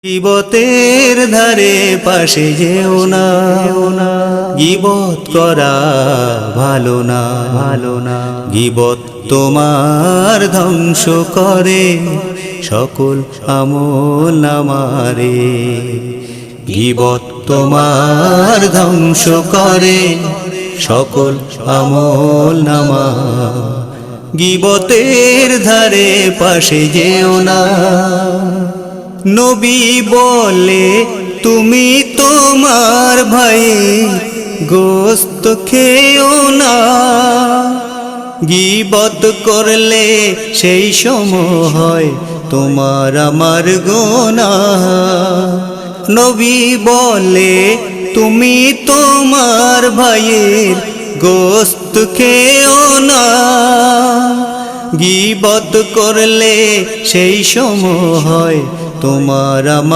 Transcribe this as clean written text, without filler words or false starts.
গীবতের ধারে পাশে যেও না, গীবত করা ভালো না, গীবত তোমার ধ্বংস করে সকল আমল নামারে। গীবত তোমার ধ্বংস করে সকল আমল নামা। গীবতের ধারে পাশে যেও না। নবী বলে তুমি তোমার ভাই গোস্ত খেও না, গীবত করলে সেই সময় তোমার আমার গুনাহ। নবী বলে তুমি তোমার ভাইয়ের গোস্ত খেও না, গীবত করলে সেই সময় তোমার আমার